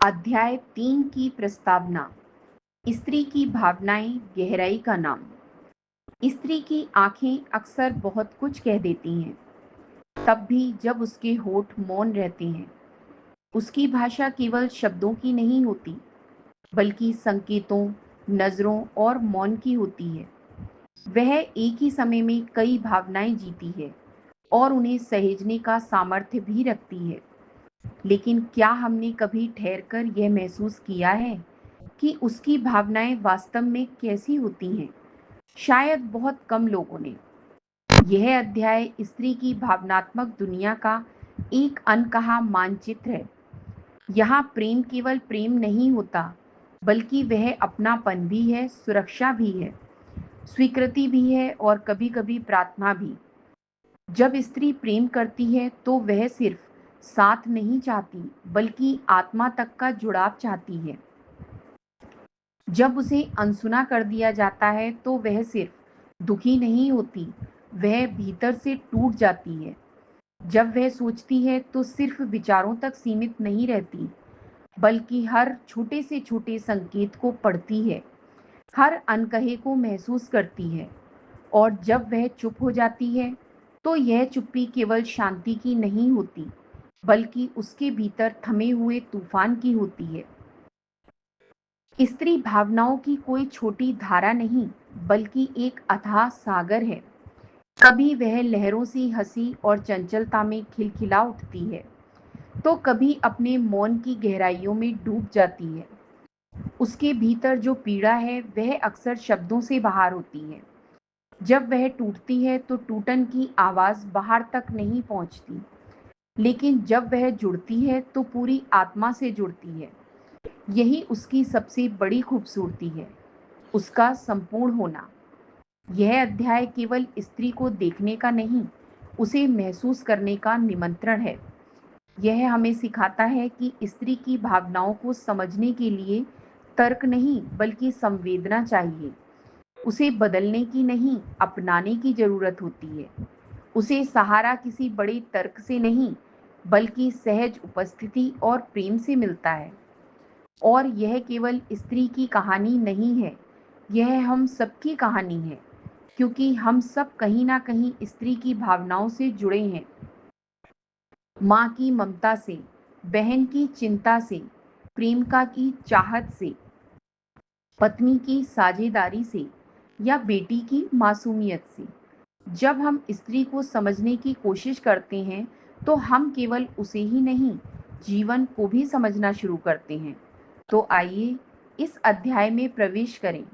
अध्याय 3 की प्रस्तावना। स्त्री की भावनाएं गहराई का नाम। स्त्री की आंखें अक्सर बहुत कुछ कह देती हैं, तब भी जब उसके होठ मौन रहते हैं। उसकी भाषा केवल शब्दों की नहीं होती, बल्कि संकेतों, नजरों और मौन की होती है। वह एक ही समय में कई भावनाएं जीती है और उन्हें सहेजने का सामर्थ्य भी रखती है। लेकिन क्या हमने कभी ठहरकर यह महसूस किया है कि उसकी भावनाएं वास्तव में कैसी होती हैं? शायद बहुत कम लोगों ने। यह अध्याय स्त्री की भावनात्मक दुनिया का एक अनकहा मानचित्र है। यहाँ प्रेम केवल प्रेम नहीं होता, बल्कि वह अपनापन भी है, सुरक्षा भी है, स्वीकृति भी है और कभी-कभी प्रार्थना भी। जब स्त्री प्रेम करती है तो वह सिर्फ साथ नहीं चाहती, बल्कि आत्मा तक का जुड़ाव चाहती है। जब उसे अनसुना कर दिया जाता है तो वह सिर्फ दुखी नहीं होती, वह भीतर से टूट जाती है। जब वह सोचती है तो सिर्फ विचारों तक सीमित नहीं रहती, बल्कि हर छोटे से छोटे संकेत को पढ़ती है, हर अनकहे को महसूस करती है। और जब वह चुप हो जाती है, तो यह चुप्पी केवल शांति की नहीं होती, बल्कि उसके भीतर थमे हुए तूफान की होती है। स्त्री भावनाओं की कोई छोटी धारा नहीं, बल्कि एक अथाह सागर है। कभी वह लहरों सी हंसी और चंचलता में खिलखिला उठती है, तो कभी अपने मौन की गहराइयों में डूब जाती है। उसके भीतर जो पीड़ा है वह अक्सर शब्दों से बाहर होती है। जब वह टूटती है तो टूटन की आवाज बाहर तक नहीं पहुंचती, लेकिन जब वह जुड़ती है तो पूरी आत्मा से जुड़ती है। यही उसकी सबसे बड़ी खूबसूरती है, उसका संपूर्ण होना। यह अध्याय केवल स्त्री को देखने का नहीं, उसे महसूस करने का निमंत्रण है। यह हमें सिखाता है कि स्त्री की भावनाओं को समझने के लिए तर्क नहीं, बल्कि संवेदना चाहिए। उसे बदलने की नहीं, अपनाने की जरूरत होती है। उसे सहारा किसी बड़े तर्क से नहीं, बल्कि सहज उपस्थिति और प्रेम से मिलता है। और यह केवल स्त्री की कहानी नहीं है, यह हम सबकी कहानी है, क्योंकि हम सब कहीं ना कहीं स्त्री की भावनाओं से जुड़े हैं। माँ की ममता से, बहन की चिंता से, प्रेमिका की चाहत से, पत्नी की साझेदारी से या बेटी की मासूमियत से। जब हम स्त्री को समझने की कोशिश करते हैं, तो हम केवल उसे ही नहीं, जीवन को भी समझना शुरू करते हैं। तो आइए इस अध्याय में प्रवेश करें,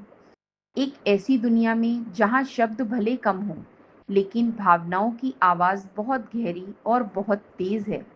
एक ऐसी दुनिया में जहां शब्द भले कम हों, लेकिन भावनाओं की आवाज बहुत गहरी और बहुत तेज है।